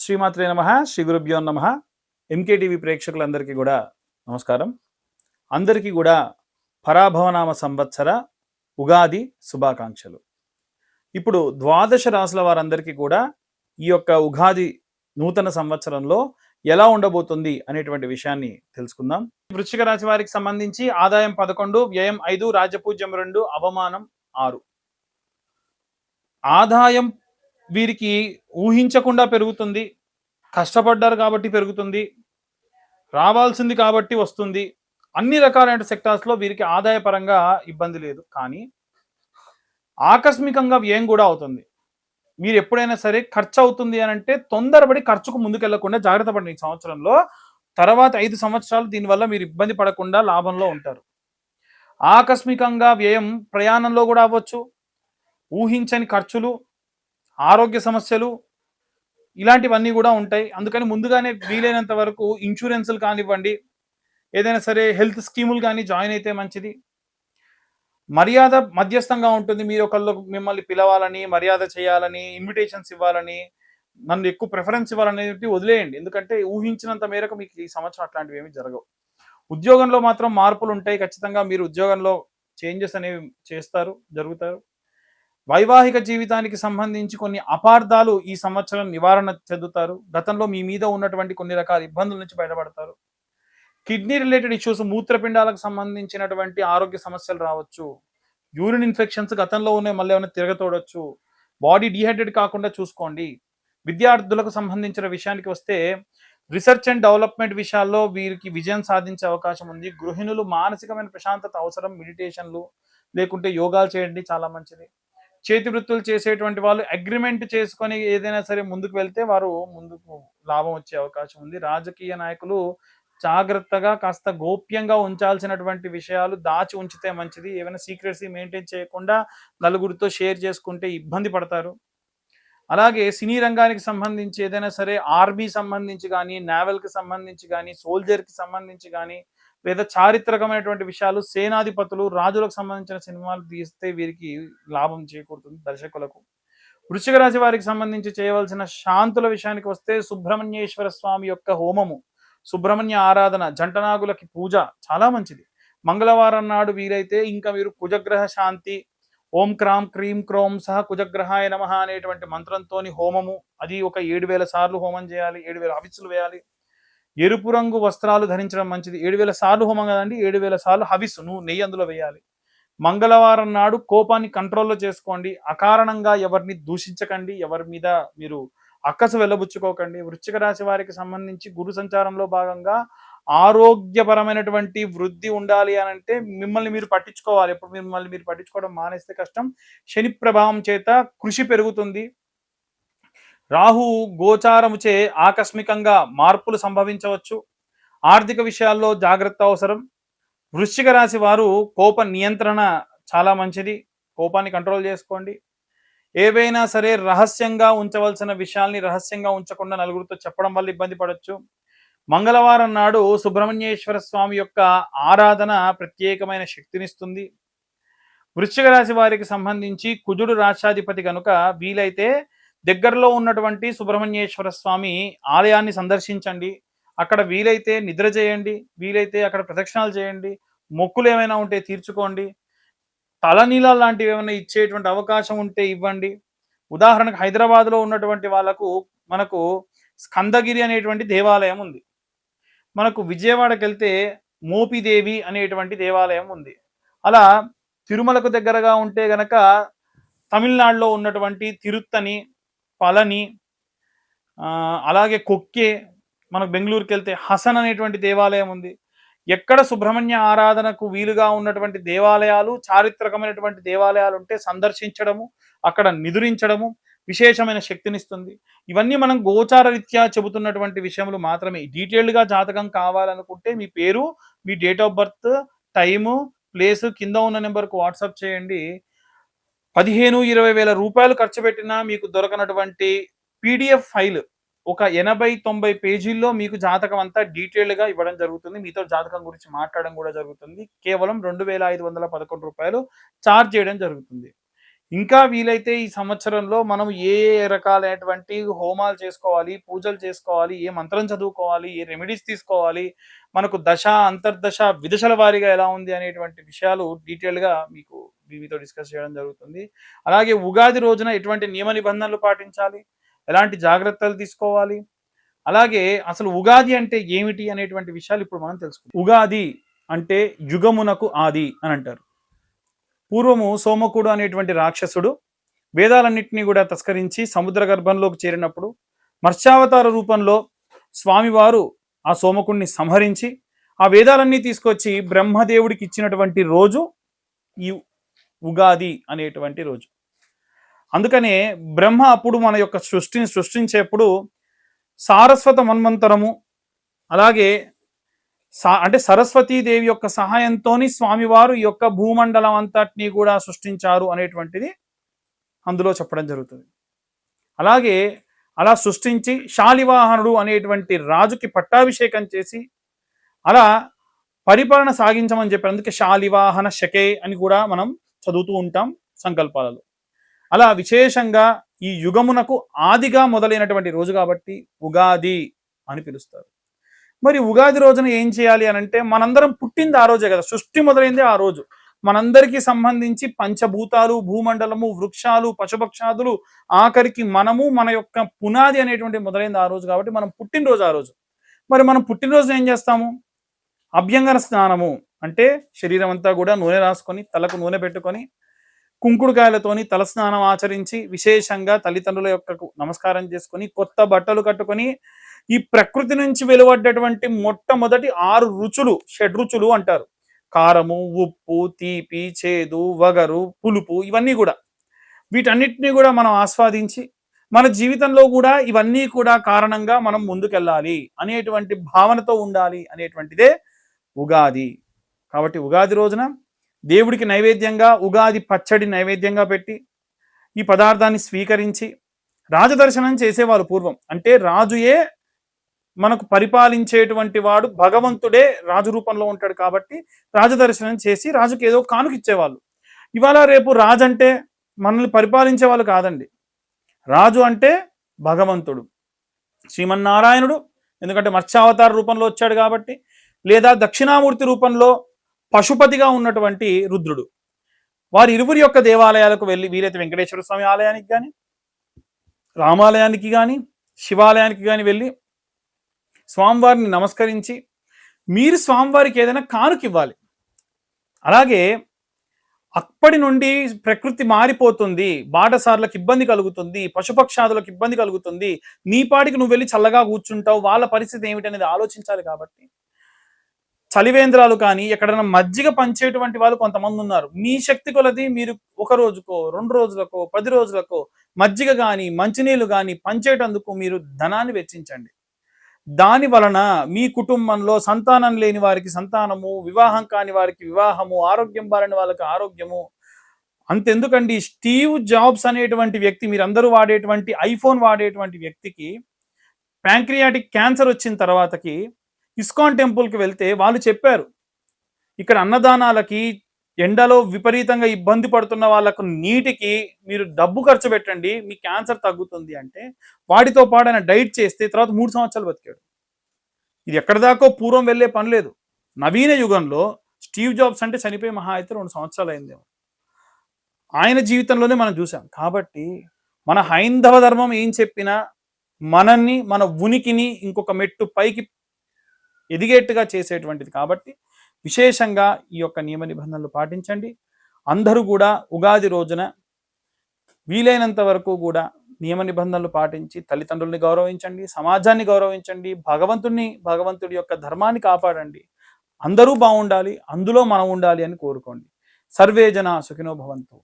శ్రీమాత్రే నమః శ్రీ గురుభ్యో నమః ఎంకేటీవీ ప్రేక్షకులందరికీ కూడా నమస్కారం. అందరికీ కూడా పరాభవనామ సంవత్సర ఉగాది శుభాకాంక్షలు. ఇప్పుడు ద్వాదశ రాశుల వారందరికీ కూడా ఈ యొక్క ఉగాది నూతన సంవత్సరంలో ఎలా ఉండబోతుంది అనేటువంటి విషయాన్ని తెలుసుకుందాం. వృశ్చిక రాశి వారికి సంబంధించి ఆదాయం 11, వ్యయం 5, రాజపూజ్యం 2, అవమానం 6. ఆదాయం వీరికి ఊహించకుండా పెరుగుతుంది. కష్టపడ్డారు కాబట్టి పెరుగుతుంది. రావాల్సింది కాబట్టి వస్తుంది. అన్ని రకాలైన సెక్టార్స్లో వీరికి ఆదాయపరంగా ఇబ్బంది లేదు. కానీ ఆకస్మికంగా వ్యయం కూడా అవుతుంది. మీరు ఎప్పుడైనా సరే ఖర్చు అవుతుంది అని అంటే తొందరపడి ఖర్చుకు ముందుకెళ్లకుండా జాగ్రత్త పడండి. ఈ సంవత్సరంలో తర్వాత 5 సంవత్సరాలు దీనివల్ల మీరు ఇబ్బంది పడకుండా లాభంలో ఉంటారు. ఆకస్మికంగా వ్యయం ప్రయాణంలో కూడా అవ్వచ్చు. ఊహించని ఖర్చులు, ఆరోగ్య సమస్యలు ఇలాంటివన్నీ కూడా ఉంటాయి. అందుకని ముందుగానే వీలైనంత వరకు ఇన్సూరెన్స్లు కానివ్వండి, ఏదైనా సరే హెల్త్ స్కీములు కానీ జాయిన్ అయితే మంచిది. మర్యాద మధ్యస్థంగా ఉంటుంది. మీరు ఒకళ్ళు మిమ్మల్ని పిలవాలని, మర్యాద చేయాలని, ఇన్విటేషన్స్ ఇవ్వాలని, నన్ను ఎక్కువ ప్రిఫరెన్స్ ఇవ్వాలనేది వదిలేయండి. ఎందుకంటే ఊహించినంత మేరకు మీకు ఈ సంవత్సరం అట్లాంటివి ఏమి జరగవు. ఉద్యోగంలో మాత్రం మార్పులు ఉంటాయి. ఖచ్చితంగా మీరు ఉద్యోగంలో చేంజెస్ అనేవి జరుగుతారు. వైవాహిక జీవితానికి సంబంధించి కొన్ని అపార్థాలు ఈ సంవత్సరం నివారణ చెందుతారు. గతంలో మీ మీద ఉన్నటువంటి కొన్ని రకాల ఇబ్బందుల నుంచి బయటపడతారు. కిడ్నీ రిలేటెడ్ ఇష్యూస్, మూత్రపిండాలకు సంబంధించినటువంటి ఆరోగ్య సమస్యలు రావచ్చు. యూరిన్ ఇన్ఫెక్షన్స్ గతంలో ఉన్నాయి, మళ్ళీ ఏమైనా తిరగతోడొచ్చు. బాడీ డీహైడ్రేట్ కాకుండా చూసుకోండి. విద్యార్థులకు సంబంధించిన విషయానికి వస్తే రీసెర్చ్ అండ్ డెవలప్మెంట్ విషయాల్లో వీరికి విజయం సాధించే అవకాశం ఉంది. గృహిణులు మానసికమైన ప్రశాంతత అవసరం. మెడిటేషన్లు లేకుంటే యోగాలు చేయండి, చాలా మంచిది. చేతి వృత్తులు చేసేటువంటి వాళ్ళు అగ్రిమెంట్ చేసుకొని ఏదైనా సరే ముందుకు వెళ్తే వారు ముందుకు లాభం వచ్చే అవకాశం ఉంది. రాజకీయ నాయకులు జాగ్రత్తగా కాస్త గోప్యంగా ఉంచాల్సినటువంటి విషయాలు దాచి ఉంచితే మంచిది. ఏమైనా సీక్రెసీ మెయింటైన్ చేయకుండా నలుగురితో షేర్ చేసుకుంటే ఇబ్బంది పడతారు. అలాగే సినీ రంగానికి సంబంధించి ఏదైనా సరే ఆర్మీ సంబంధించి కానీ, నేవల్కి సంబంధించి కానీ, సోల్జర్కి సంబంధించి కానీ, లేదా చారిత్రకమైనటువంటి విషయాలు, సేనాధిపతులు, రాజులకు సంబంధించిన సినిమాలు తీస్తే వీరికి లాభం చేకూరుతుంది దర్శకులకు. వృశ్చిక రాశి వారికి సంబంధించి చేయవలసిన శాంతుల విషయానికి వస్తే సుబ్రహ్మణ్యేశ్వర స్వామి యొక్క హోమము, సుబ్రహ్మణ్య ఆరాధన, జంటనాగులకి పూజ చాలా మంచిది. మంగళవారం నాడు వీలైతే ఇంకా మీరు కుజగ్రహ శాంతి, ఓం క్రాం క్రీం క్రోం సహ కుజగ్రహాయ నమః అనేటువంటి మంత్రంతోని హోమము, అది ఒక 7000 సార్లు హోమం చేయాలి. 7000 హవిస్సులు వేయాలి. ఎరుపు రంగు వస్త్రాలు ధరించడం మంచిది. 7000 సార్లు హోమం కదండి, 7000 సార్లు హవిస్సు, నువ్వు నెయ్యి అందులో వేయాలి. మంగళవారం నాడు కోపాన్ని కంట్రోల్లో చేసుకోండి. అకారణంగా ఎవరిని దూషించకండి. ఎవరి మీద మీరు అక్కసు వెళ్ళబుచ్చుకోకండి. వృశ్చిక రాశి వారికి సంబంధించి గురు సంచారంలో భాగంగా ఆరోగ్యపరమైనటువంటి వృద్ధి ఉండాలి అని అంటే మిమ్మల్ని మీరు పట్టించుకోవాలి. ఎప్పుడు మిమ్మల్ని మీరు పట్టించుకోవడం మానేస్తే కష్టం. శని ప్రభావం చేత కృషి పెరుగుతుంది. రాహు గోచారముచే ఆకస్మికంగా మార్పులు సంభవించవచ్చు. ఆర్థిక విషయాల్లో జాగ్రత్త అవసరం. వృశ్చిక రాశి వారు కోప నియంత్రణ చాలా మంచిది. కోపాన్ని కంట్రోల్ చేసుకోండి. ఏవైనా సరే రహస్యంగా ఉంచవలసిన విషయాల్ని రహస్యంగా ఉంచకుండా నలుగురితో చెప్పడం వల్ల ఇబ్బంది పడవచ్చు. మంగళవారం నాడు సుబ్రహ్మణ్యేశ్వర స్వామి యొక్క ఆరాధన ప్రత్యేకమైన శక్తినిస్తుంది. వృశ్చిక రాశి వారికి సంబంధించి కుజుడు రాష్ట్రాధిపతి కనుక వీలైతే దగ్గరలో ఉన్నటువంటి సుబ్రహ్మణ్యేశ్వర స్వామి ఆలయాన్ని సందర్శించండి. అక్కడ వీలైతే నిద్ర చేయండి. వీలైతే అక్కడ ప్రదక్షిణాలు చేయండి. మొక్కులు ఏమైనా ఉంటే తీర్చుకోండి. తలనీలాలు లాంటివి ఏమైనా ఇచ్చేటువంటి అవకాశం ఉంటే ఇవ్వండి. ఉదాహరణకు హైదరాబాద్లో ఉన్నటువంటి వాళ్ళకు మనకు స్కందగిరి అనేటువంటి దేవాలయం ఉంది. మనకు విజయవాడకి వెళ్తే మోపిదేవి అనేటువంటి దేవాలయం ఉంది. అలా తిరుమలకు దగ్గరగా ఉంటే గనక తమిళనాడులో ఉన్నటువంటి తిరుత్తని, పళని, అలాగే కొక్కే, మనకు బెంగళూరుకి వెళ్తే హసన్ అనేటువంటి దేవాలయం ఉంది. ఎక్కడ సుబ్రహ్మణ్య ఆరాధనకు వీలుగా ఉన్నటువంటి దేవాలయాలు, చారిత్రకమైనటువంటి దేవాలయాలు ఉంటే సందర్శించడము, అక్కడ నిదురించడము విశేషమైన శక్తినిస్తుంది. ఇవన్నీ మనం గోచార రీత్యా చెబుతున్నటువంటి విషయములు మాత్రమే. డీటెయిల్డ్గా జాతకం కావాలనుకుంటే మీ పేరు, మీ date of birth, time, place కింద ఉన్న నెంబర్కు వాట్సాప్ చేయండి. 15-20 వేల రూపాయలు ఖర్చు పెట్టినా మీకు దొరకనటువంటి పీడిఎఫ్ ఫైల్ ఒక 80-90 పేజీల్లో మీకు జాతకం అంతా డీటెయిల్డ్గా ఇవ్వడం జరుగుతుంది. మీతో జాతకం గురించి మాట్లాడడం కూడా జరుగుతుంది. కేవలం 2511 రూపాయలు ఛార్జ్ చేయడం జరుగుతుంది. ఇంకా వీలైతే ఈ సంవత్సరంలో మనం ఏ ఏ రకాలైనటువంటి హోమాలు చేసుకోవాలి, పూజలు చేసుకోవాలి, ఏ మంత్రం చదువుకోవాలి, ఏ రెమెడీస్ తీసుకోవాలి, మనకు దశ, అంతర్దశ, విదశల వారీగా ఎలా ఉంది అనేటువంటి విషయాలు డీటెయిల్‌గా మీతో డిస్కస్ చేయడం జరుగుతుంది. అలాగే ఉగాది రోజున ఎటువంటి నియమ నిబంధనలు పాటించాలి, ఎలాంటి జాగ్రత్తలు తీసుకోవాలి, అలాగే అసలు ఉగాది అంటే ఏమిటి అనేటువంటి విషయాలు ఇప్పుడు మనం తెలుసుకుందాం. ఉగాది అంటే యుగమునకు ఆది అని అంటారు. పూర్వము సోమకుడు అనేటువంటి రాక్షసుడు వేదాలన్నింటినీ కూడా తస్కరించి సముద్ర గర్భంలోకి చేరినప్పుడు మత్స్యావతార రూపంలో స్వామివారు ఆ సోమకుడిని సంహరించి ఆ వేదాలన్నీ తీసుకొచ్చి బ్రహ్మదేవుడికి ఇచ్చినటువంటి రోజు ఈ ఉగాది అనేటువంటి రోజు. అందుకనే బ్రహ్మ అప్పుడు మన యొక్క సృష్టిని సృష్టించేప్పుడు సారస్వత మన్వంతరము, అలాగే అంటే సరస్వతీదేవి యొక్క సహాయంతోని స్వామివారు ఈ యొక్క భూమండలం అంతటినీ కూడా సృష్టించారు అనేటువంటిది అందులో చెప్పడం జరుగుతుంది. అలాగే అలా సృష్టించి శాలివాహనుడు అనేటువంటి రాజుకి పట్టాభిషేకం చేసి అలా పరిపాలన సాగించమని చెప్పారు. అందుకే శాలివాహన శకే అని కూడా మనం చదువుతూ ఉంటాం సంకల్పాలలో. అలా విశేషంగా ఈ యుగమునకు ఆదిగా మొదలైనటువంటి రోజు కాబట్టి ఉగాది అని పిలుస్తారు. మరి ఉగాది రోజున ఏం చేయాలి అని అంటే, మనందరం పుట్టింది ఆ రోజే కదా, సృష్టి మొదలైంది ఆ రోజు. మనందరికీ సంబంధించి పంచభూతాలు, భూమండలము, వృక్షాలు, పశుపక్షాదులు, ఆఖరికి మనము, మన యొక్క పునాది అనేటువంటి మొదలైంది ఆ రోజు కాబట్టి మనం పుట్టినరోజు ఆ రోజు. మరి మనం పుట్టినరోజు ఏం చేస్తాము? అభ్యంగన స్నానము అంటే శరీరం అంతా కూడా నూనె రాసుకొని, తలకు నూనె పెట్టుకొని, కుంకుడుకాయలతోని తలస్నానం ఆచరించి, విశేషంగా తల్లిదండ్రుల యొక్క నమస్కారం చేసుకొని, కొత్త బట్టలు కట్టుకొని, ఈ ప్రకృతి నుంచి వెలువడ్డటువంటి మొట్టమొదటి 6 రుచులు, షడ్రుచులు అంటారు. కారము, ఉప్పు, తీపి, చేదు, వగరు, పులుపు, ఇవన్నీ కూడా వీటన్నిటిని కూడా మనం ఆస్వాదించి మన జీవితంలో కూడా ఇవన్నీ కూడా కారణంగా మనం ముందుకెళ్ళాలి అనేటువంటి భావనతో ఉండాలి అనేటువంటిదే ఉగాది. కాబట్టి ఉగాది రోజున దేవుడికి నైవేద్యంగా ఉగాది పచ్చడి నైవేద్యంగా పెట్టి ఈ పదార్థాన్ని స్వీకరించి రాజదర్శనం చేసేవారు పూర్వం. అంటే రాజుయే మనకు పరిపాలించేటువంటి వాడు, భగవంతుడే రాజు రూపంలో ఉంటాడు కాబట్టి రాజదర్శనం చేసి రాజుకి ఏదో కానుక ఇచ్చేవాళ్ళు. ఇవాళ రేపు రాజు అంటే మనల్ని పరిపాలించే వాళ్ళు కాదండి. రాజు అంటే భగవంతుడు, శ్రీమన్నారాయణుడు. ఎందుకంటే మత్స్యావతార రూపంలో వచ్చాడు కాబట్టి, లేదా దక్షిణామూర్తి రూపంలో పశుపతిగా ఉన్నటువంటి రుద్రుడు. వారి ఇరువురి యొక్క దేవాలయాలకు వెళ్ళి, వీలైతే వెంకటేశ్వర స్వామి ఆలయానికి కానీ, రామాలయానికి కానీ, శివాలయానికి కానీ వెళ్ళి స్వామివారిని నమస్కరించి మీరు స్వామివారికి ఏదైనా కానుక ఇవ్వాలి. అలాగే అప్పటి నుండి ప్రకృతి మారిపోతుంది, బాటసార్లకు ఇబ్బంది కలుగుతుంది, పశుపక్షాదులకు ఇబ్బంది కలుగుతుంది, నీ పాటికి నువ్వు వెళ్ళి చల్లగా కూర్చుంటావు, వాళ్ళ పరిస్థితి ఏమిటనేది ఆలోచించాలి. కాబట్టి చలివేంద్రాలు కానీ, ఎక్కడైనా మజ్జిగ పంచేటువంటి వాళ్ళు కొంతమంది ఉన్నారు. మీ శక్తి కొలది మీరు 1 రోజుకో, 2 రోజులకో, 10 రోజులకో మజ్జిగ కానీ, మంచినీళ్ళు కానీ పంచేటందుకు మీరు ధనాన్ని వెచ్చించండి. దాని వలన మీ కుటుంబంలో సంతానం లేని వారికి సంతానము, వివాహం కాని వారికి వివాహము, ఆరోగ్యం బారని వాళ్ళకి ఆరోగ్యము. అంతెందుకండి, స్టీవ్ జాబ్స్ అనేటువంటి వ్యక్తి, మీరందరూ వాడేటువంటి ఐఫోన్ వాడేటువంటి వ్యక్తికి ప్యాంక్రియాటిక్ క్యాన్సర్ వచ్చిన తర్వాతకి ఇస్కాన్ టెంపుల్కి వెళ్తే వాళ్ళు చెప్పారు, ఇక్కడ అన్నదానాలకి, ఎండలో విపరీతంగా ఇబ్బంది పడుతున్న వాళ్ళకు నీటికి మీరు డబ్బు ఖర్చు పెట్టండి, మీ క్యాన్సర్ తగ్గుతుంది అంటే వాటితో పాటు ఆయన డైట్ చేస్తే తర్వాత 3 సంవత్సరాలు బతికాడు. ఇది ఎక్కడ దాకో పూర్వం వెళ్ళే పని లేదు. నవీన యుగంలో స్టీవ్ జాబ్స్ అంటే చనిపోయి మహా అయితే 2 సంవత్సరాలు అయిందేమో. ఆయన జీవితంలోనే మనం చూసాం. కాబట్టి మన హైందవ ధర్మం ఏం చెప్పినా మనల్ని, మన ఉనికిని ఇంకొక మెట్టు పైకి ఎదిగేట్టుగా చేసేటువంటిది. కాబట్టి విశేషంగా ఈ యొక్క నియమ నిబంధనలు పాటించండి. అందరూ కూడా ఉగాది రోజున వీలైనంత వరకు కూడా నియమ నిబంధనలు పాటించి తల్లిదండ్రుల్ని గౌరవించండి, సమాజాన్ని గౌరవించండి, భగవంతుడి యొక్క ధర్మాన్ని కాపాడండి. అందరూ బాగుండాలి, అందులో మనం ఉండాలి అని కోరుకోండి. సర్వే జన సుఖినో భవంతు.